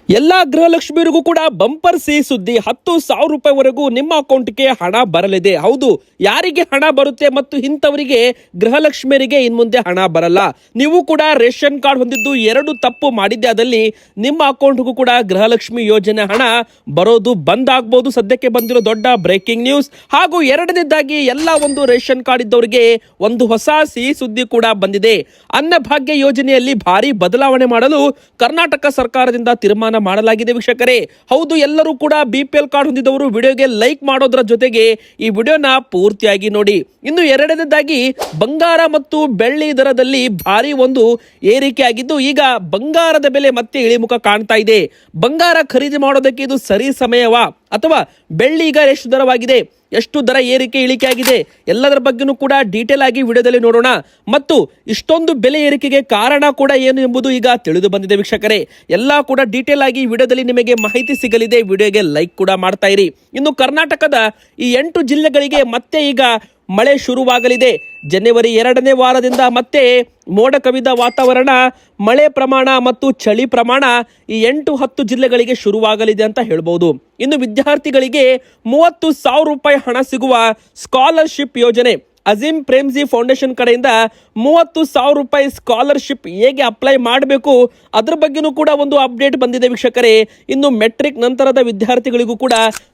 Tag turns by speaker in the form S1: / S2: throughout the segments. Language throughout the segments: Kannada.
S1: ಎಲ್ಲಾ ಗೃಹಲಕ್ಷ್ಮಿಯರಿಗೂ ಕೂಡ ಬಂಪರ್ ಸಿಹಿ ಸುದ್ದಿ 10,000 ರೂಪಾಯಿವರೆಗೂ ನಿಮ್ಮ ಅಕೌಂಟ್ಗೆ ಹಣ ಬರಲಿದೆ. ಹೌದು, ಯಾರಿಗೆ ಹಣ ಬರುತ್ತೆ ಮತ್ತು ಇಂಥವರಿಗೆ ಗೃಹಲಕ್ಷ್ಮಿಯರಿಗೆ ಇನ್ ಮುಂದೆ ಹಣ ಬರಲ್ಲ. ನೀವು ಕೂಡ ರೇಷನ್ ಕಾರ್ಡ್ ಹೊಂದಿದ್ದು 2 ತಪ್ಪು ಮಾಡಿದ್ದೆ ಆದಲ್ಲಿ ನಿಮ್ಮ ಅಕೌಂಟ್ಗೂ ಕೂಡ ಗೃಹಲಕ್ಷ್ಮಿ ಯೋಜನೆ ಹಣ ಬರೋದು ಬಂದ್ ಆಗ್ಬಹುದು. ಸದ್ಯಕ್ಕೆ ಬಂದಿರೋ ದೊಡ್ಡ ಬ್ರೇಕಿಂಗ್ ನ್ಯೂಸ್. ಹಾಗೂ ಎರಡನೇದಾಗಿ ಎಲ್ಲ ಒಂದು ರೇಷನ್ ಕಾರ್ಡ್ ಇದ್ದವರಿಗೆ ಒಂದು ಹೊಸ ಸಿಹಿ ಸುದ್ದಿ ಕೂಡ ಬಂದಿದೆ. ಅನ್ನಭಾಗ್ಯ ಯೋಜನೆಯಲ್ಲಿ ಭಾರಿ ಬದಲಾವಣೆ ಮಾಡಲು ಕರ್ನಾಟಕ ಸರ್ಕಾರದಿಂದ ತೀರ್ಮಾನ ಮಾಡಲಾಗಿದೆ ವೀಕ್ಷಕರೇ. ಹೌದು, ಎಲ್ಲರೂ ಕೂಡ ಬಿಪಿಎಲ್ ಕಾರ್ಡ್ ಹೊಂದಿದವರು ವಿಡಿಯೋಗೆ ಲೈಕ್ ಮಾಡೋದ್ರ ಜೊತೆಗೆ ಈ ವಿಡಿಯೋನ ಪೂರ್ತಿಯಾಗಿ ನೋಡಿ. ಇನ್ನು ಎರಡನೇದಾಗಿ ಬಂಗಾರ ಮತ್ತು ಬೆಳ್ಳಿ ದರದಲ್ಲಿ ಭಾರಿ ಒಂದು ಏರಿಕೆ ಆಗಿದ್ದು ಈಗ ಬಂಗಾರದ ಬೆಲೆ ಮತ್ತೆ ಇಳಿಮುಖ ಕಾಣ್ತಾ ಇದೆ. ಬಂಗಾರ ಖರೀದಿ ಮಾಡೋದಕ್ಕೆ ಇದು ಸರಿ ಸಮಯವಾ ಅಥವಾ ಬೆಳ್ಳಿ ಈಗ ಎಷ್ಟು ದರವಾಗಿದೆ, ಎಷ್ಟು ದರ ಏರಿಕೆ ಇಳಿಕೆ ಆಗಿದೆ, ಎಲ್ಲದರ ಬಗ್ಗೆನೂ ಕೂಡ ಡೀಟೇಲ್ ಆಗಿ ವಿಡಿಯೋದಲ್ಲಿ ನೋಡೋಣ. ಮತ್ತು ಇಷ್ಟೊಂದು ಬೆಲೆ ಏರಿಕೆಗೆ ಕಾರಣ ಕೂಡ ಏನು ಎಂಬುದು ಈಗ ತಿಳಿದು ಬಂದಿದೆ ವೀಕ್ಷಕರೇ. ಎಲ್ಲ ಕೂಡ ಡೀಟೇಲ್ ಆಗಿ ವಿಡಿಯೋದಲ್ಲಿ ನಿಮಗೆ ಮಾಹಿತಿ ಸಿಗಲಿದೆ. ವಿಡಿಯೋಗೆ ಲೈಕ್ ಕೂಡ ಮಾಡ್ತಾ ಇರಿ. ಇನ್ನು ಕರ್ನಾಟಕದ ಈ 8 ಜಿಲ್ಲೆಗಳಿಗೆ ಮತ್ತೆ ಈಗ ಮಳೆ ಶುರುವಾಗಲಿದೆ. ಜನವರಿ 2ನೇ ವಾರದಿಂದ ಮತ್ತೆ ಮೋಡ ಕವಿದ ವಾತಾವರಣ, ಮಳೆ ಪ್ರಮಾಣ ಮತ್ತು ಚಳಿ ಪ್ರಮಾಣ ಈ 8-10 ಜಿಲ್ಲೆಗಳಿಗೆ ಶುರುವಾಗಲಿದೆ ಅಂತ ಹೇಳ್ಬೋದು. ಇನ್ನು ವಿದ್ಯಾರ್ಥಿಗಳಿಗೆ 30,000 ರೂಪಾಯಿ ಹಣ ಸಿಗುವ ಸ್ಕಾಲರ್ಶಿಪ್ ಯೋಜನೆ ಅಜೀಂ ಪ್ರೇಮ್ಜಿ ಫೌಂಡೇಶನ್ ಕಡೆಯಿಂದ 30,000 ರೂಪಾಯಿ ಸ್ಕಾಲರ್ಶಿಪ್ ಹೇಗೆ ಅಪ್ಲೈ ಮಾಡಬೇಕು ಅದ್ರ ಬಗ್ಗೆನೂ ಕೂಡ ಒಂದು ಅಪ್ಡೇಟ್ ಬಂದಿದೆ ವೀಕ್ಷಕರೇ. ಇನ್ನು ಮೆಟ್ರಿಕ್ ನಂತರದ ವಿದ್ಯಾರ್ಥಿಗಳಿಗೂ ಕೂಡ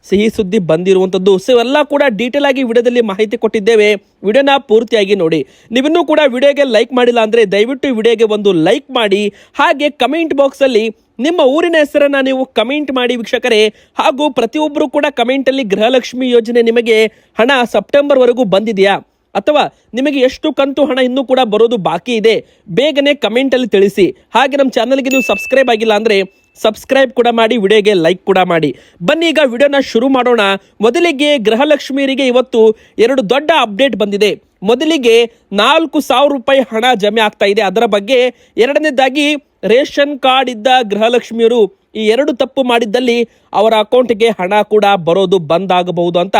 S1: ಸಿಹಿ ಸುದ್ದಿ ಬಂದಿರುವಂಥದ್ದು. ಸೊ ಎಲ್ಲ ಕೂಡ ಡೀಟೇಲ್ ಆಗಿ ವಿಡಿಯೋದಲ್ಲಿ ಮಾಹಿತಿ ಕೊಟ್ಟಿದ್ದೇವೆ. ವಿಡಿಯೋನ ಪೂರ್ತಿಯಾಗಿ ನೋಡಿ. ನೀವಿನ್ನೂ ಕೂಡ ವಿಡಿಯೋಗೆ ಲೈಕ್ ಮಾಡಿಲ್ಲ ಅಂದರೆ ದಯವಿಟ್ಟು ವಿಡಿಯೋಗೆ ಒಂದು ಲೈಕ್ ಮಾಡಿ. ಹಾಗೆ ಕಮೆಂಟ್ ಬಾಕ್ಸಲ್ಲಿ ನಿಮ್ಮ ಊರಿನ ಹೆಸರನ್ನ ನೀವು ಕಮೆಂಟ್ ಮಾಡಿ ವೀಕ್ಷಕರೇ. ಹಾಗೂ ಪ್ರತಿಯೊಬ್ಬರು ಕೂಡ ಕಮೆಂಟಲ್ಲಿ ಗೃಹಲಕ್ಷ್ಮಿ ಯೋಜನೆ ನಿಮಗೆ ಹಣ ಸೆಪ್ಟೆಂಬರ್ವರೆಗೂ ಬಂದಿದೆಯಾ ಅಥವಾ ನಿಮಗೆ ಎಷ್ಟು ಕಂತು ಹಣ ಇನ್ನೂ ಕೂಡ ಬರೋದು ಬಾಕಿ ಇದೆ, ಬೇಗನೆ ಕಮೆಂಟಲ್ಲಿ ತಿಳಿಸಿ. ಹಾಗೆ ನಮ್ಮ ಚಾನಲ್ಗೆ ನೀವು ಸಬ್ಸ್ಕ್ರೈಬ್ ಆಗಿಲ್ಲ ಅಂದರೆ ಸಬ್ಸ್ಕ್ರೈಬ್ ಕೂಡ ಮಾಡಿ, ವಿಡಿಯೋಗೆ ಲೈಕ್ ಕೂಡ ಮಾಡಿ. ಬನ್ನಿ ಈಗ ವಿಡಿಯೋನ ಶುರು ಮಾಡೋಣ. ಮೊದಲಿಗೆ ಗೃಹಲಕ್ಷ್ಮಿಯರಿಗೆ ಇವತ್ತು 2 ದೊಡ್ಡ ಅಪ್ಡೇಟ್ ಬಂದಿದೆ. ಮೊದಲಿಗೆ 4,000 ರೂಪಾಯಿ ಹಣ ಜಮೆ ಆಗ್ತಾ ಇದೆ, ಅದರ ಬಗ್ಗೆ. ಎರಡನೇದಾಗಿ ರೇಷನ್ ಕಾರ್ಡ್ ಇದ್ದ ಗೃಹಲಕ್ಷ್ಮಿಯರು ಈ 2 ತಪ್ಪು ಮಾಡಿದ್ದಲ್ಲಿ ಅವರ ಅಕೌಂಟ್ಗೆ ಹಣ ಕೂಡ ಬರೋದು ಬಂದ್ ಆಗಬಹುದು ಅಂತ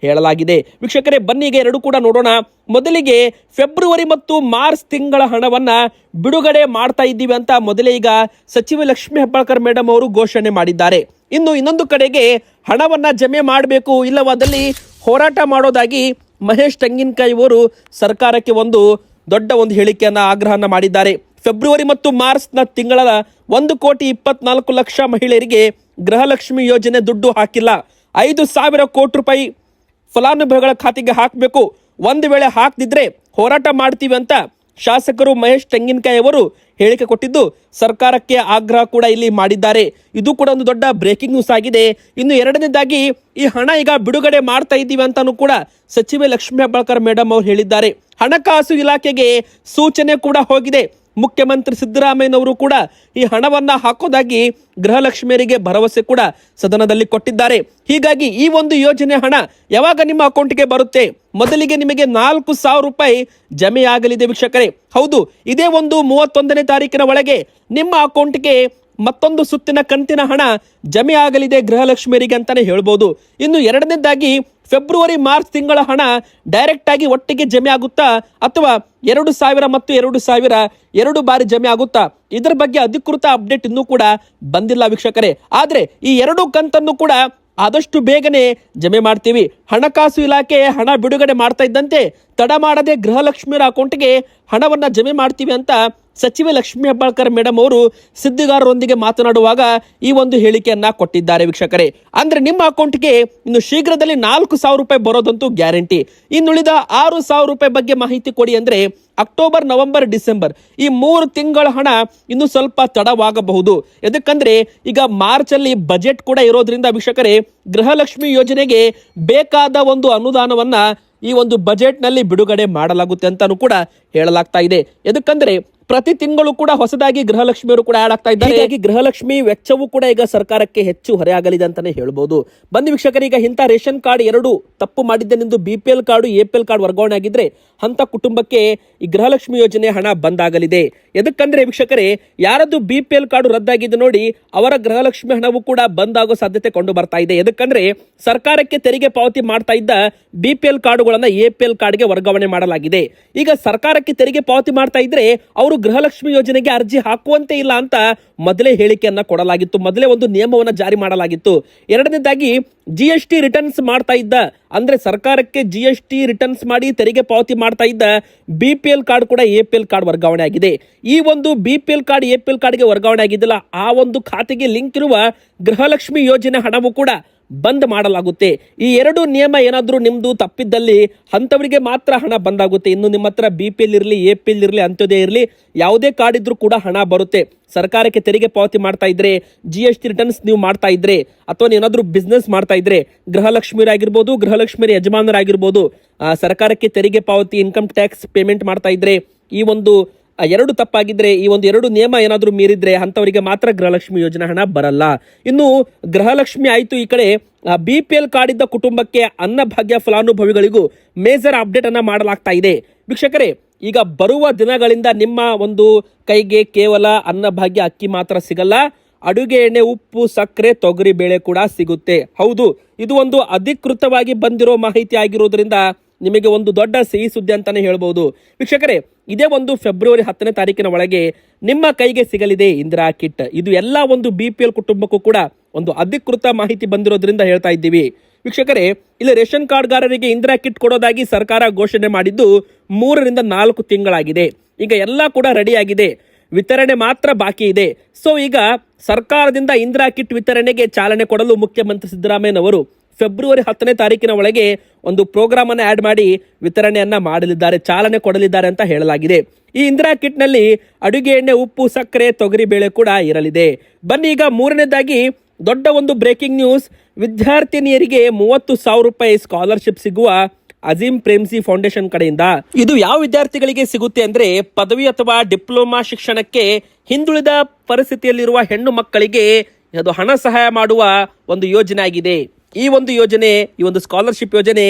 S1: ಹೇಳಲಾಗಿದೆ ವೀಕ್ಷಕರೇ. ಬನ್ನಿ ಈಗ 2 ಕೂಡ ನೋಡೋಣ. ಮೊದಲಿಗೆ ಫೆಬ್ರವರಿ ಮತ್ತು ಮಾರ್ಚ್ ತಿಂಗಳ ಹಣವನ್ನ ಬಿಡುಗಡೆ ಮಾಡ್ತಾ ಇದ್ದೀವಿ ಅಂತ ಮೊದಲೇ ಈಗ ಸಚಿವ ಲಕ್ಷ್ಮೀ ಹೆಬ್ಬಾಳ್ಕರ್ ಮೇಡಮ್ ಅವರು ಘೋಷಣೆ ಮಾಡಿದ್ದಾರೆ. ಇನ್ನು ಇನ್ನೊಂದು ಕಡೆಗೆ ಹಣವನ್ನ ಜಮೆ ಮಾಡಬೇಕು, ಇಲ್ಲವಾದಲ್ಲಿ ಹೋರಾಟ ಮಾಡೋದಾಗಿ ಮಹೇಶ್ ತೆಂಗಿನಕಾಯಿ ಅವರು ಸರ್ಕಾರಕ್ಕೆ ಒಂದು ದೊಡ್ಡ ಒಂದು ಹೇಳಿಕೆಯನ್ನ ಆಗ್ರಹನ ಮಾಡಿದ್ದಾರೆ. ಫೆಬ್ರವರಿ ಮತ್ತು ಮಾರ್ಚ್ನ ತಿಂಗಳ 1,24,00,000 ಮಹಿಳೆಯರಿಗೆ ಗೃಹಲಕ್ಷ್ಮಿ ಯೋಜನೆ ದುಡ್ಡು ಹಾಕಿಲ್ಲ. 5,000 ಕೋಟಿ ರೂಪಾಯಿ ಫಲಾನುಭವಿಗಳ ಖಾತೆಗೆ ಹಾಕಬೇಕು. ಒಂದು ವೇಳೆ ಹಾಕದಿದ್ರೆ ಹೋರಾಟ ಮಾಡ್ತೀವಿ ಅಂತ ಶಾಸಕರು ಮಹೇಶ್ ತೆಂಗಿನಕಾಯಿ ಅವರು ಹೇಳಿಕೆ ಕೊಟ್ಟಿದ್ದು ಸರ್ಕಾರಕ್ಕೆ ಆಗ್ರಹ ಕೂಡ ಇಲ್ಲಿ ಮಾಡಿದ್ದಾರೆ. ಇದು ಕೂಡ ಒಂದು ದೊಡ್ಡ ಬ್ರೇಕಿಂಗ್ ನ್ಯೂಸ್ ಆಗಿದೆ. ಇನ್ನು ಎರಡನೇದಾಗಿ ಈ ಹಣ ಈಗ ಬಿಡುಗಡೆ ಮಾಡ್ತಾ ಇದ್ದೀವಿ ಅಂತಾನೂ ಕೂಡ ಸಚಿವೆ ಲಕ್ಷ್ಮೀ ಹೆಬ್ಬಾಳ್ಕರ್ ಮೇಡಮ್ ಅವರು ಹೇಳಿದ್ದಾರೆ. ಹಣಕಾಸು ಇಲಾಖೆಗೆ ಸೂಚನೆ ಕೂಡ ಹೋಗಿದೆ. ಮುಖ್ಯಮಂತ್ರಿ ಸಿದ್ದರಾಮಯ್ಯನವರು ಕೂಡ ಈ ಹಣವನ್ನ ಹಾಕೋದಾಗಿ ಗೃಹಲಕ್ಷ್ಮಿಯರಿಗೆ ಭರವಸೆ ಕೂಡ ಸದನದಲ್ಲಿ ಕೊಟ್ಟಿದ್ದಾರೆ. ಹೀಗಾಗಿ ಈ ಒಂದು ಯೋಜನೆ ಹಣ ಯಾವಾಗ ನಿಮ್ಮ ಅಕೌಂಟ್ಗೆ ಬರುತ್ತೆ, ಮೊದಲಿಗೆ ನಿಮಗೆ 4,000 ರೂಪಾಯಿ ಜಮೆ ಆಗಲಿದೆ ವೀಕ್ಷಕರೇ. ಹೌದು, ಇದೇ ಒಂದು 31ನೇ ತಾರೀಕಿನ ಒಳಗೆ ನಿಮ್ಮ ಅಕೌಂಟ್ಗೆ ಮತ್ತೊಂದು ಸುತ್ತಿನ ಕಂತಿನ ಹಣ ಜಮೆ ಆಗಲಿದೆ ಗೃಹಲಕ್ಷ್ಮಿಯರಿಗೆ ಅಂತಾನೆ ಹೇಳ್ಬೋದು. ಇನ್ನು ಎರಡನೇದಾಗಿ ಫೆಬ್ರವರಿ ಮಾರ್ಚ್ ತಿಂಗಳ ಹಣ ಡೈರೆಕ್ಟ್ ಆಗಿ ಒಟ್ಟಿಗೆ ಜಮೆ ಆಗುತ್ತಾ ಅಥವಾ 2,000 ಮತ್ತು 2,000 2 ಬಾರಿ ಜಮೆ ಆಗುತ್ತಾ, ಇದರ ಬಗ್ಗೆ ಅಧಿಕೃತ ಅಪ್ಡೇಟ್ ಇನ್ನೂ ಕೂಡ ಬಂದಿಲ್ಲ ವೀಕ್ಷಕರೇ. ಆದ್ರೆ ಈ 2 ಕಂತನ್ನು ಕೂಡ ಆದಷ್ಟು ಬೇಗನೆ ಜಮೆ ಮಾಡ್ತೀವಿ. ಹಣಕಾಸು ಇಲಾಖೆ ಹಣ ಬಿಡುಗಡೆ ಮಾಡ್ತಾ ಇದ್ದಂತೆ ತಡ ಮಾಡದೆ ಗೃಹಲಕ್ಷ್ಮಿಯರ ಅಕೌಂಟ್ಗೆ ಹಣವನ್ನ ಜಮೆ ಮಾಡ್ತೀವಿ ಅಂತ ಸಚಿವೆ ಲಕ್ಷ್ಮೀ ಹೆಬ್ಬಾಳ್ಕರ್ ಮೇಡಮ್ ಅವರು ಸುದ್ದಿಗಾರರೊಂದಿಗೆ ಮಾತನಾಡುವಾಗ ಈ ಒಂದು ಹೇಳಿಕೆಯನ್ನ ಕೊಟ್ಟಿದ್ದಾರೆ ವೀಕ್ಷಕರೇ. ಅಂದ್ರೆ ನಿಮ್ಮ ಅಕೌಂಟ್ಗೆ ಇನ್ನು ಶೀಘ್ರದಲ್ಲಿ 4,000 ರೂಪಾಯಿ ಬರೋದಂತೂ ಗ್ಯಾರಂಟಿ. ಇನ್ನುಳಿದ 6,000 ರೂಪಾಯಿ ಬಗ್ಗೆ ಮಾಹಿತಿ ಕೊಡಿ ಅಂದ್ರೆ ಅಕ್ಟೋಬರ್, ನವೆಂಬರ್, ಡಿಸೆಂಬರ್ ಈ 3 ತಿಂಗಳ ಹಣ ಇನ್ನು ಸ್ವಲ್ಪ ತಡವಾಗಬಹುದು. ಎದಕ್ಕಂದ್ರೆ ಈಗ ಮಾರ್ಚ್ ಅಲ್ಲಿ ಬಜೆಟ್ ಕೂಡ ಇರೋದ್ರಿಂದ ವೀಕ್ಷಕರೇ ಗೃಹಲಕ್ಷ್ಮಿ ಯೋಜನೆಗೆ ಬೇಕಾದ ಒಂದು ಅನುದಾನವನ್ನ ಈ ಒಂದು ಬಜೆಟ್ ನಲ್ಲಿ ಬಿಡುಗಡೆ ಮಾಡಲಾಗುತ್ತೆ ಅಂತಾನೂ ಕೂಡ ಹೇಳಲಾಗ್ತಾ ಇದೆ. ಎದಕ್ಕಂದ್ರೆ ಪ್ರತಿ ತಿಂಗಳು ಕೂಡ ಹೊಸದಾಗಿ ಗೃಹಲಕ್ಷ್ಮಿಯವರು ಕೂಡ ಆಡ್ ಆಗ್ತಾ ಇದ್ದಾರೆ. ಹೀಗಾಗಿ ಗೃಹಲಕ್ಷ್ಮಿ ವೆಚ್ಚವೂ ಕೂಡ ಈಗ ಸರ್ಕಾರಕ್ಕೆ ಹೆಚ್ಚು ಹೊರೆಯಾಗಲಿದೆ ಅಂತಾನೆ ಹೇಳ್ಬೋದು. ಬಂದು ವೀಕ್ಷಕರೀಗ ಇಂಥ ರೇಷನ್ ಕಾರ್ಡ್ 2 ತಪ್ಪು ಮಾಡಿದ್ದೆನೆಂದು BPL ಕಾರ್ಡು APL ಕಾರ್ಡ್ ವರ್ಗಾವಣೆ ಆಗಿದ್ರೆ ಅಂತ ಕುಟುಂಬಕ್ಕೆ ಈ ಗೃಹಲಕ್ಷ್ಮಿ ಯೋಜನೆ ಹಣ ಬಂದಾಗಲಿದೆ. ಎದಕ್ಕಂದ್ರೆ ವೀಕ್ಷಕರೇ ಯಾರದ್ದು BPL ಕಾರ್ಡು ರದ್ದಾಗಿದೆ ನೋಡಿ ಅವರ ಗೃಹಲಕ್ಷ್ಮಿ ಹಣವೂ ಕೂಡ ಬಂದಾಗೋ ಸಾಧ್ಯತೆ ಕಂಡು ಬರ್ತಾ ಇದೆ. ಎದಕ್ಕಂದ್ರೆ ಸರ್ಕಾರಕ್ಕೆ ತೆರಿಗೆ ಪಾವತಿ ಮಾಡ್ತಾ ಇದ್ದ BPL ಕಾರ್ಡುಗಳನ್ನ APL ಕಾರ್ಡ್ಗೆ ವರ್ಗಾವಣೆ ಮಾಡಲಾಗಿದೆ. ಈಗ ಸರ್ಕಾರಕ್ಕೆ ತೆರಿಗೆ ಪಾವತಿ ಮಾಡ್ತಾ ಇದ್ರೆ ಅವರು ಗೃಹಲಕ್ಷ್ಮಿ ಯೋಜನೆಗೆ ಅರ್ಜಿ ಹಾಕುವಂತೆ ಇಲ್ಲ ಅಂತ ಮೊದಲೇ ಹೇಳಿಕೆಯನ್ನ ಕೊಡಲಾಗಿತ್ತು, ಮೊದಲೇ ಒಂದು ನಿಯಮವನ್ನ ಜಾರಿ ಮಾಡಲಾಗಿತ್ತು. ಎರಡನೇದಾಗಿ GST ರಿಟರ್ನ್ಸ್ ಮಾಡ್ತಾ ಇದ್ದ, ಅಂದ್ರೆ ಸರ್ಕಾರಕ್ಕೆ GST ರಿಟರ್ನ್ಸ್ ಮಾಡಿ ತೆರಿಗೆ ಪಾವತಿ ಮಾಡ್ತಾ ಇದ್ದ BPL ಕಾರ್ಡ್ ಕೂಡ APL ಕಾರ್ಡ್ ವರ್ಗಾವಣೆ ಆಗಿದೆ. ಈ ಒಂದು BPL ಕಾರ್ಡ್ APL ಕಾರ್ಡ್ಗೆ ವರ್ಗಾವಣೆ ಆಗಿದ್ದಿಲ್ಲ, ಆ ಒಂದು ಖಾತೆಗೆ ಲಿಂಕ್ ಇರುವ ಗೃಹಲಕ್ಷ್ಮಿ ಯೋಜನೆ ಹಣವು ಕೂಡ ಬಂದ್ ಮಾಡಲಾಗುತ್ತೆ. ಈ ಎರಡು ನಿಯಮ ಏನಾದ್ರೂ ನಿಮ್ದು ತಪ್ಪಿದ್ದಲ್ಲಿ ಅಂತವರಿಗೆ ಮಾತ್ರ ಹಣ ಬಂದಾಗುತ್ತೆ. ಇನ್ನು ನಿಮ್ಮ ಹತ್ರ BPL ಇರಲಿ, APL ಇರಲಿ, ಅಂತ್ಯೋದಯ ಇರಲಿ, ಯಾವುದೇ ಕಾರ್ಡ್ ಇದ್ರೂ ಕೂಡ ಹಣ ಬರುತ್ತೆ. ಸರ್ಕಾರಕ್ಕೆ ತೆರಿಗೆ ಪಾವತಿ ಮಾಡ್ತಾ ಇದ್ರೆ, GST ರಿಟರ್ನ್ಸ್ ನೀವು ಮಾಡ್ತಾ ಇದ್ರೆ, ಅಥವಾ ಏನಾದ್ರೂ ಬಿಸ್ನೆಸ್ ಮಾಡ್ತಾ ಇದ್ರೆ, ಗೃಹಲಕ್ಷ್ಮಿಯರಾಗಿರ್ಬೋದು, ಗೃಹಲಕ್ಷ್ಮಿ ಯಜಮಾನರಾಗಿರ್ಬೋದು, ಸರ್ಕಾರಕ್ಕೆ ತೆರಿಗೆ ಪಾವತಿ, ಇನ್ಕಮ್ ಟ್ಯಾಕ್ಸ್ ಪೇಮೆಂಟ್ ಮಾಡ್ತಾ ಇದ್ರೆ, ಈ ಒಂದು ಎರಡು ತಪ್ಪಾಗಿದ್ರೆ, ಈ ಒಂದು ಎರಡು ನಿಯಮ ಏನಾದ್ರೂ ಮೀರಿದ್ರೆ ಅಂತವರಿಗೆ ಮಾತ್ರ ಗೃಹಲಕ್ಷ್ಮಿ ಯೋಜನೆ ಹಣ ಬರಲ್ಲ. ಇನ್ನು ಗೃಹಲಕ್ಷ್ಮಿ ಆಯ್ತು, ಈ ಕಡೆ BPL ಕಾರ್ಡ್ ಇದ್ದ ಕುಟುಂಬಕ್ಕೆ ಅನ್ನಭಾಗ್ಯ ಫಲಾನುಭವಿಗಳಿಗೂ ಮೇಜರ್ ಅಪ್ಡೇಟ್ ಅನ್ನ ಮಾಡಲಾಗ್ತಾ ಇದೆ. ವೀಕ್ಷಕರೇ, ಈಗ ಬರುವ ದಿನಗಳಿಂದ ನಿಮ್ಮ ಒಂದು ಕೈಗೆ ಕೇವಲ ಅನ್ನಭಾಗ್ಯ ಅಕ್ಕಿ ಮಾತ್ರ ಸಿಗಲ್ಲ, ಅಡುಗೆ ಎಣ್ಣೆ, ಉಪ್ಪು, ಸಕ್ಕರೆ, ತೊಗರಿ ಬೇಳೆ ಕೂಡ ಸಿಗುತ್ತೆ. ಹೌದು, ಇದು ಒಂದು ಅಧಿಕೃತವಾಗಿ ಬಂದಿರೋ ಮಾಹಿತಿ ಆಗಿರೋದ್ರಿಂದ ನಿಮಗೆ ಒಂದು ದೊಡ್ಡ ಸಿಹಿ ಸುದ್ದಿ ಅಂತಾನೆ ಹೇಳ್ಬೋದು. ವೀಕ್ಷಕರೇ, ಇದೇ ಒಂದು ಫೆಬ್ರವರಿ 10ನೇ ತಾರೀಕಿನ ಒಳಗೆ ನಿಮ್ಮ ಕೈಗೆ ಸಿಗಲಿದೆ ಇಂದಿರಾ ಕಿಟ್. ಇದು ಎಲ್ಲ ಒಂದು BPL ಕುಟುಂಬಕ್ಕೂ ಕೂಡ ಒಂದು ಅಧಿಕೃತ ಮಾಹಿತಿ ಬಂದಿರೋದ್ರಿಂದ ಹೇಳ್ತಾ ಇದ್ದೀವಿ. ವೀಕ್ಷಕರೇ, ಇಲ್ಲಿ ರೇಷನ್ ಕಾರ್ಡ್ಗಾರರಿಗೆ ಇಂದಿರಾ ಕಿಟ್ ಕೊಡೋದಾಗಿ ಸರ್ಕಾರ ಘೋಷಣೆ ಮಾಡಿದ್ದು 3 ರಿಂದ 4 ತಿಂಗಳಾಗಿದೆ. ಈಗ ಎಲ್ಲ ಕೂಡ ರೆಡಿ ಆಗಿದೆ, ವಿತರಣೆ ಮಾತ್ರ ಬಾಕಿ ಇದೆ. ಸೊ ಈಗ ಸರ್ಕಾರದಿಂದ ಇಂದಿರಾ ಕಿಟ್ ವಿತರಣೆಗೆ ಚಾಲನೆ ಕೊಡಲು ಮುಖ್ಯಮಂತ್ರಿ ಸಿದ್ದರಾಮಯ್ಯನವರು ಫೆಬ್ರವರಿ 10ನೇ ತಾರೀಕಿನ ಒಳಗೆ ಒಂದು ಪ್ರೋಗ್ರಾಮ್ ಅನ್ನು ಆಡ್ ಮಾಡಿ ವಿತರಣೆಯನ್ನ ಮಾಡಲಿದ್ದಾರೆ, ಚಾಲನೆ ಕೊಡಲಿದ್ದಾರೆ ಅಂತ ಹೇಳಲಾಗಿದೆ. ಈ ಇಂದಿರಾ ಕಿಟ್ ನಲ್ಲಿ ಅಡುಗೆ ಎಣ್ಣೆ, ಉಪ್ಪು, ಸಕ್ಕರೆ, ತೊಗರಿ ಬೇಳೆ ಕೂಡ ಇರಲಿದೆ. ಬನ್ನಿ ಈಗ ಮೂರನೇದಾಗಿ ದೊಡ್ಡ ಒಂದು ಬ್ರೇಕಿಂಗ್ ನ್ಯೂಸ್. ವಿದ್ಯಾರ್ಥಿನಿಯರಿಗೆ 30,000 ರೂಪಾಯಿ ಸ್ಕಾಲರ್ಶಿಪ್ ಸಿಗುವ ಅಜೀಂ ಪ್ರೇಮ್ಜಿ ಫೌಂಡೇಶನ್ ಕಡೆಯಿಂದ. ಇದು ಯಾವ ವಿದ್ಯಾರ್ಥಿಗಳಿಗೆ ಸಿಗುತ್ತೆ ಅಂದ್ರೆ, ಪದವಿ ಅಥವಾ ಡಿಪ್ಲೊಮಾ ಶಿಕ್ಷಣಕ್ಕೆ ಹಿಂದುಳಿದ ಪರಿಸ್ಥಿತಿಯಲ್ಲಿರುವ ಹೆಣ್ಣು ಮಕ್ಕಳಿಗೆ ಅದು ಹಣ ಸಹಾಯ ಮಾಡುವ ಒಂದು ಯೋಜನೆ ಆಗಿದೆ. ಈ ಒಂದು ಯೋಜನೆ, ಈ ಒಂದು ಸ್ಕಾಲರ್ಶಿಪ್ ಯೋಜನೆ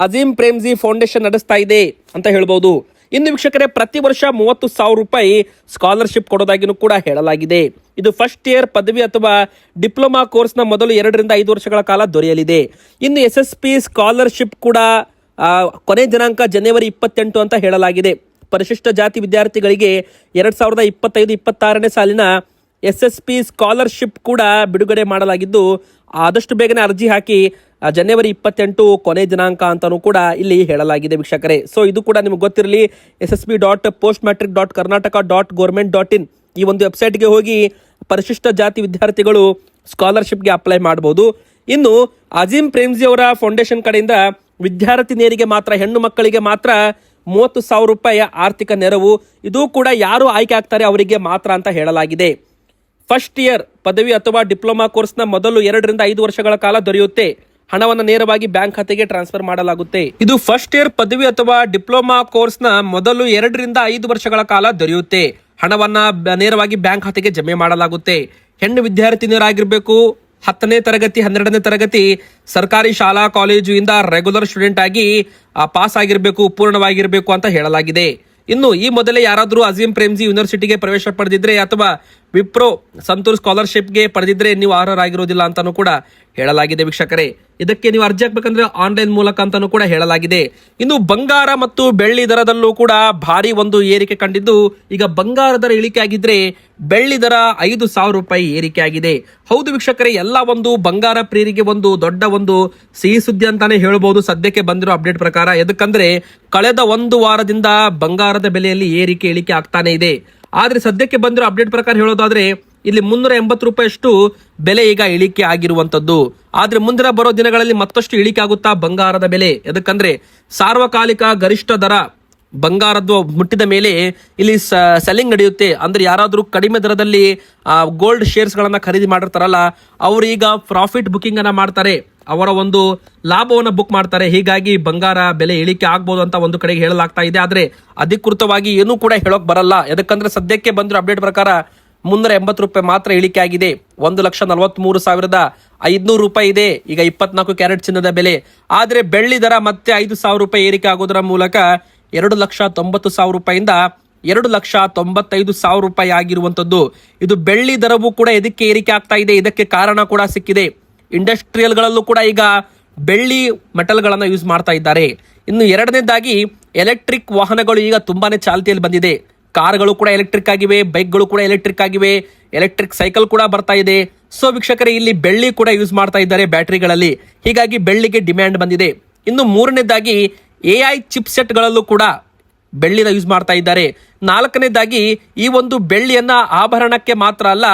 S1: ಅಜೀಂ ಪ್ರೇಮ್ಜಿ ಫೌಂಡೇಶನ್ ನಡೆಸ್ತಾ ಇದೆ ಅಂತ ಹೇಳ್ಬೋದು. ಇನ್ನು ವೀಕ್ಷಕರೇ, ಪ್ರತಿ ವರ್ಷ 30,000 ರೂಪಾಯಿ ಸ್ಕಾಲರ್ಶಿಪ್ ಕೊಡೋದಾಗಿನೂ ಕೂಡ ಹೇಳಲಾಗಿದೆ. ಇದು ಫಸ್ಟ್ ಇಯರ್ ಪದವಿ ಅಥವಾ ಡಿಪ್ಲೊಮಾ ಕೋರ್ಸ್ನ ಮೊದಲು 2 ರಿಂದ 5 ವರ್ಷಗಳ ಕಾಲ ದೊರೆಯಲಿದೆ. ಇನ್ನು SSP ಸ್ಕಾಲರ್ಶಿಪ್ ಕೂಡ ಕೊನೆ ದಿನಾಂಕ ಜನವರಿ 28 ಅಂತ ಹೇಳಲಾಗಿದೆ. ಪರಿಶಿಷ್ಟ ಜಾತಿ ವಿದ್ಯಾರ್ಥಿಗಳಿಗೆ 2025-26ನೇ ಸಾಲಿನ SSP ಸ್ಕಾಲರ್ಶಿಪ್ ಕೂಡ ಬಿಡುಗಡೆ ಮಾಡಲಾಗಿದ್ದು, ಆದಷ್ಟು ಬೇಗನೆ ಅರ್ಜಿ ಹಾಕಿ, ಜನವರಿ 28 ಕೊನೆ ದಿನಾಂಕ ಅಂತಾನೂ ಕೂಡ ಇಲ್ಲಿ ಹೇಳಲಾಗಿದೆ ವೀಕ್ಷಕರೇ. ಸೊ ಇದು ಕೂಡ ನಿಮ್ಗೆ ಗೊತ್ತಿರಲಿ. ssp.postmatric.karnataka.government.in ಈ ಒಂದು ವೆಬ್ಸೈಟ್ಗೆ ಹೋಗಿ ಪರಿಶಿಷ್ಟ ಜಾತಿ ವಿದ್ಯಾರ್ಥಿಗಳು ಸ್ಕಾಲರ್ಶಿಪ್ಗೆ ಅಪ್ಲೈ ಮಾಡಬಹುದು. ಇನ್ನು ಅಜೀಂ ಪ್ರೇಮ್ಜಿ ಅವರ ಫೌಂಡೇಶನ್ ಕಡೆಯಿಂದ ವಿದ್ಯಾರ್ಥಿನಿಯರಿಗೆ ಮಾತ್ರ, ಹೆಣ್ಣು ಮಕ್ಕಳಿಗೆ ಮಾತ್ರ 30,000 ರೂಪಾಯಿ ಆರ್ಥಿಕ ನೆರವು. ಇದು ಕೂಡ ಯಾರು ಆಯ್ಕೆ ಆಗ್ತಾರೆ ಅವರಿಗೆ ಮಾತ್ರ ಅಂತ ಹೇಳಲಾಗಿದೆ. ಫಸ್ಟ್ ಇಯರ್ ಪದವಿ ಅಥವಾ ಡಿಪ್ಲೊಮಾ ಕೋರ್ಸ್ನ ಮೊದಲು 2 ರಿಂದ 5 ವರ್ಷಗಳ ಕಾಲ ದೊರೆಯುತ್ತೆ. ಹಣವನ್ನು ನೇರವಾಗಿ ಬ್ಯಾಂಕ್ ಖಾತೆಗೆ ಟ್ರಾನ್ಸ್ಫರ್ ಮಾಡಲಾಗುತ್ತೆ. ಇದು ಫಸ್ಟ್ ಇಯರ್ ಪದವಿ ಅಥವಾ ಡಿಪ್ಲೊಮಾ ಕೋರ್ಸ್ನ ಮೊದಲು 2 ರಿಂದ 5 ವರ್ಷಗಳ ಕಾಲ ದೊರೆಯುತ್ತೆ. ಹಣವನ್ನ ನೇರವಾಗಿ ಬ್ಯಾಂಕ್ ಖಾತೆಗೆ ಜಮೆ ಮಾಡಲಾಗುತ್ತೆ. ಹೆಣ್ಣು ವಿದ್ಯಾರ್ಥಿನಿಯರಾಗಿರ್ಬೇಕು, 10ನೇ ತರಗತಿ 12ನೇ ತರಗತಿ ಸರ್ಕಾರಿ ಶಾಲಾ ಕಾಲೇಜು ಇಂದ ರೆಗ್ಯುಲರ್ ಸ್ಟೂಡೆಂಟ್ ಆಗಿ ಪಾಸ್ ಆಗಿರ್ಬೇಕು, ಪೂರ್ಣವಾಗಿರ್ಬೇಕು ಅಂತ ಹೇಳಲಾಗಿದೆ. ಇನ್ನು ಈ ಮೊದಲೇ ಯಾರಾದರೂ ಅಜೀಂ ಪ್ರೇಮ್ಜಿ ಯೂನಿವರ್ಸಿಟಿಗೆ ಪ್ರವೇಶ ಪಡೆದಿದ್ರೆ ಅಥವಾ ವಿಪ್ರೋ ಸಂತೂರ್ ಸ್ಕಾಲರ್ಶಿಪ್ಗೆ ಪಡೆದಿದ್ರೆ ನೀವು ಅರ್ಹರಾಗಿರೋದಿಲ್ಲ ಅಂತಾನೂ ಕೂಡ ಹೇಳಲಾಗಿದೆ ವೀಕ್ಷಕರೇ. ಇದಕ್ಕೆ ನೀವು ಅರ್ಜಿ ಹಾಕ್ಬೇಕಂದ್ರೆ ಆನ್ಲೈನ್ ಮೂಲಕ ಅಂತಾನೂ ಕೂಡ ಹೇಳಲಾಗಿದೆ. ಇನ್ನು ಬಂಗಾರ ಮತ್ತು ಬೆಳ್ಳಿ ದರದಲ್ಲೂ ಕೂಡ ಭಾರಿ ಒಂದು ಏರಿಕೆ ಕಂಡಿದ್ದು, ಈಗ ಬಂಗಾರ ದರ ಇಳಿಕೆ ಆಗಿದ್ರೆ ಬೆಳ್ಳಿ ದರ 5,000 ರೂಪಾಯಿ ಏರಿಕೆ ಆಗಿದೆ. ಹೌದು ವೀಕ್ಷಕರೇ, ಎಲ್ಲ ಒಂದು ಬಂಗಾರ ಪ್ರಿಯರಿಗೆ ಒಂದು ದೊಡ್ಡ ಒಂದು ಸಿಹಿ ಸುದ್ದಿ ಅಂತಾನೆ ಹೇಳ್ಬೋದು ಸದ್ಯಕ್ಕೆ ಬಂದಿರೋ ಅಪ್ಡೇಟ್ ಪ್ರಕಾರ. ಎದಕ್ಕಂದ್ರೆ ಕಳೆದ 1 ವಾರದಿಂದ ಬಂಗಾರದ ಬೆಲೆಯಲ್ಲಿ ಏರಿಕೆ ಇಳಿಕೆ ಆಗ್ತಾನೆ ಇದೆ. ಆದ್ರೆ ಸದ್ಯಕ್ಕೆ ಬಂದಿರೋ ಅಪ್ಡೇಟ್ ಪ್ರಕಾರ ಹೇಳೋದಾದ್ರೆ ಇಲ್ಲಿ 380 ರೂಪಾಯಿಯಷ್ಟು ಬೆಲೆ ಈಗ ಇಳಿಕೆ ಆಗಿರುವಂತದ್ದು. ಆದ್ರೆ ಮುಂದಿನ ಬರೋ ದಿನಗಳಲ್ಲಿ ಮತ್ತಷ್ಟು ಇಳಿಕೆ ಆಗುತ್ತಾ ಬಂಗಾರದ ಬೆಲೆ? ಎದಕ್ಕಂದ್ರೆ ಸಾರ್ವಕಾಲಿಕ ಗರಿಷ್ಠ ದರ ಬಂಗಾರದ ಮುಟ್ಟಿದ ಮೇಲೆ ಇಲ್ಲಿ ಸೆಲ್ಲಿಂಗ್ ನಡೆಯುತ್ತೆ. ಅಂದ್ರೆ ಯಾರಾದ್ರೂ ಕಡಿಮೆ ದರದಲ್ಲಿ ಗೋಲ್ಡ್ ಶೇರ್ಸ್ ಗಳನ್ನ ಖರೀದಿ ಮಾಡಿರ್ತಾರಲ್ಲ, ಅವರು ಈಗ ಪ್ರಾಫಿಟ್ ಬುಕಿಂಗ್ ಅನ್ನ ಮಾಡ್ತಾರೆ, ಅವರ ಒಂದು ಲಾಭವನ್ನು ಬುಕ್ ಮಾಡ್ತಾರೆ. ಹೀಗಾಗಿ ಬಂಗಾರ ಬೆಲೆ ಇಳಿಕೆ ಆಗ್ಬೋದು ಅಂತ ಒಂದು ಕಡೆಗೆ ಹೇಳಲಾಗ್ತಾ ಇದೆ. ಆದ್ರೆ ಅಧಿಕೃತವಾಗಿ ಏನೂ ಕೂಡ ಹೇಳೋಕ್ ಬರಲ್ಲ. ಯಾಕಂದ್ರೆ ಸದ್ಯಕ್ಕೆ ಬಂದಿರೋ ಅಪ್ಡೇಟ್ ಪ್ರಕಾರ 380 ರೂಪಾಯಿ ಮಾತ್ರ ಇಳಿಕೆ ಆಗಿದೆ. 1,43,500 ರೂಪಾಯಿ ಇದೆ ಈಗ 24 ಕ್ಯಾರೆಟ್ ಚಿನ್ನದ ಬೆಲೆ. ಆದ್ರೆ ಬೆಳ್ಳಿ ದರ ಮತ್ತೆ 5,000 ರೂಪಾಯಿ ಏರಿಕೆ ಆಗೋದರ ಮೂಲಕ 2,90,000 ರೂಪಾಯಿಂದ 2,95,000 ರೂಪಾಯಿ ಆಗಿರುವಂತದ್ದು. ಇದು ಬೆಳ್ಳಿ ದರವೂ ಕೂಡ ಇದಕ್ಕೆ ಏರಿಕೆ ಆಗ್ತಾ ಇದೆ. ಇದಕ್ಕೆ ಕಾರಣ ಕೂಡ ಸಿಕ್ಕಿದೆ. ಇಂಡಸ್ಟ್ರಿಯಲ್ಗಳಲ್ಲೂ ಕೂಡ ಈಗ ಬೆಳ್ಳಿ ಮೆಟಲ್ಗಳನ್ನ ಯೂಸ್ ಮಾಡ್ತಾ ಇದ್ದಾರೆ. ಇನ್ನು ಎರಡನೇದಾಗಿ ಎಲೆಕ್ಟ್ರಿಕ್ ವಾಹನಗಳು ಈಗ ತುಂಬಾನೇ ಚಾಲ್ತಿಯಲ್ಲಿ ಬಂದಿದೆ. ಕಾರ್ಗಳು ಕೂಡ ಎಲೆಕ್ಟ್ರಿಕ್ ಆಗಿವೆ, ಬೈಕ್ಗಳು ಕೂಡ ಎಲೆಕ್ಟ್ರಿಕ್ ಆಗಿವೆ, ಎಲೆಕ್ಟ್ರಿಕ್ ಸೈಕಲ್ ಕೂಡ ಬರ್ತಾ ಇದೆ. ಸೊ ವೀಕ್ಷಕರೇ, ಇಲ್ಲಿ ಬೆಳ್ಳಿ ಕೂಡ ಯೂಸ್ ಮಾಡ್ತಾ ಇದ್ದಾರೆ ಬ್ಯಾಟ್ರಿಗಳಲ್ಲಿ, ಹೀಗಾಗಿ ಬೆಳ್ಳಿಗೆ ಡಿಮ್ಯಾಂಡ್ ಬಂದಿದೆ. ಇನ್ನು ಮೂರನೇದಾಗಿ AI ಚಿಪ್ ಸೆಟ್ಗಳಲ್ಲೂ ಕೂಡ ಬೆಳ್ಳಿನ ಯೂಸ್ ಮಾಡ್ತಾ ಇದ್ದಾರೆ. ನಾಲ್ಕನೇದಾಗಿ ಈ ಒಂದು ಬೆಳ್ಳಿಯನ್ನ ಆಭರಣಕ್ಕೆ ಮಾತ್ರ ಅಲ್ಲ,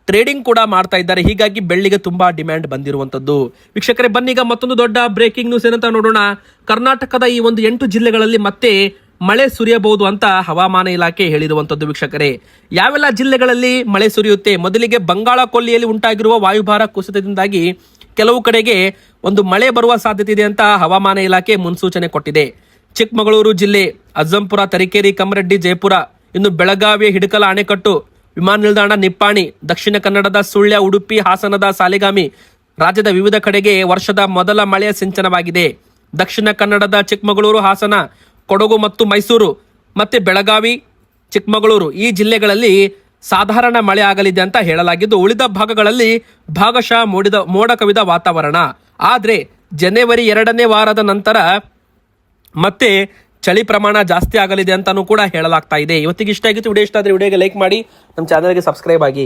S1: ಟ್ರೇಡಿಂಗ್ ಕೂಡ ಮಾಡ್ತಾ ಇದ್ದಾರೆ, ಹೀಗಾಗಿ ಬೆಳ್ಳಿಗೆ ತುಂಬಾ ಡಿಮ್ಯಾಂಡ್ ಬಂದಿರುವಂತದ್ದು. ವೀಕ್ಷಕರೇ, ಬನ್ನೀಗ ಮತ್ತೊಂದು ದೊಡ್ಡ ಬ್ರೇಕಿಂಗ್ ನ್ಯೂಸ್ ಏನಂತ ನೋಡೋಣ. ಕರ್ನಾಟಕದ ಈ ಒಂದು 8 ಜಿಲ್ಲೆಗಳಲ್ಲಿ ಮತ್ತೆ ಮಳೆ ಸುರಿಯಬಹುದು ಅಂತ ಹವಾಮಾನ ಇಲಾಖೆ ಹೇಳಿರುವಂತದ್ದು. ವೀಕ್ಷಕರೇ, ಯಾವೆಲ್ಲ ಜಿಲ್ಲೆಗಳಲ್ಲಿ ಮಳೆ ಸುರಿಯುತ್ತೆ? ಮೊದಲಿಗೆ ಬಂಗಾಳ ಕೊಲ್ಲಿಯಲ್ಲಿ ಉಂಟಾಗಿರುವ ವಾಯುಭಾರ ಕುಸಿತದಿಂದಾಗಿ ಕೆಲವು ಕಡೆಗೆ ಒಂದು ಮಳೆ ಬರುವ ಸಾಧ್ಯತೆ ಇದೆ ಅಂತ ಹವಾಮಾನ ಇಲಾಖೆ ಮುನ್ಸೂಚನೆ ಕೊಟ್ಟಿದೆ. ಚಿಕ್ಕಮಗಳೂರು ಜಿಲ್ಲೆ, ಅಜ್ಜಂಪುರ, ತರೀಕೆರೆ, ಕಮ್ಮರಡ್ಡಿ, ಜಯಪುರ, ಇನ್ನು ಬೆಳಗಾವಿಯ ಹಿಡಕಲ ಅಣೆಕಟ್ಟು, ವಿಮಾನ ನಿಲ್ದಾಣ ನಿಪ್ಪಾಣಿ, ದಕ್ಷಿಣ ಕನ್ನಡದ ಸುಳ್ಯ, ಉಡುಪಿ, ಹಾಸನದ ಸಾಲಿಗಾಮಿ, ರಾಜ್ಯದ ವಿವಿಧ ಕಡೆಗೆ ವರ್ಷದ ಮೊದಲ ಮಳೆಯ ಸಿಂಚನವಾಗಿದೆ. ದಕ್ಷಿಣ ಕನ್ನಡದ ಚಿಕ್ಕಮಗಳೂರು, ಹಾಸನ, ಕೊಡಗು ಮತ್ತು ಮೈಸೂರು ಮತ್ತೆ ಬೆಳಗಾವಿ, ಚಿಕ್ಕಮಗಳೂರು ಈ ಜಿಲ್ಲೆಗಳಲ್ಲಿ ಸಾಧಾರಣ ಮಳೆ ಆಗಲಿದೆ ಅಂತ ಹೇಳಲಾಗಿದ್ದು, ಉಳಿದ ಭಾಗಗಳಲ್ಲಿ ಭಾಗಶಃ ಮೋಡ ಕವಿದ ವಾತಾವರಣ. ಆದರೆ ಜನವರಿ 2ನೇ ವಾರದ ನಂತರ ಮತ್ತೆ ಚಳಿ ಪ್ರಮಾಣ ಜಾಸ್ತಿ ಆಗಲಿದೆ ಅಂತಾನೂ ಕೂಡ ಹೇಳಲಾಗ್ತಾ ಇದೆ. ಇವತ್ತಿಗೆ ಇಷ್ಟ ಆಗಿತ್ತು ವಿಡಿಯೋ. ಇಷ್ಟ ಆದರೆ ವಿಡಿಯೋಗೆ ಲೈಕ್ ಮಾಡಿ, ನಮ್ಮ ಚಾನಲ್ಗೆ ಸಬ್ಸ್ಕ್ರೈಬ್ ಆಗಿ.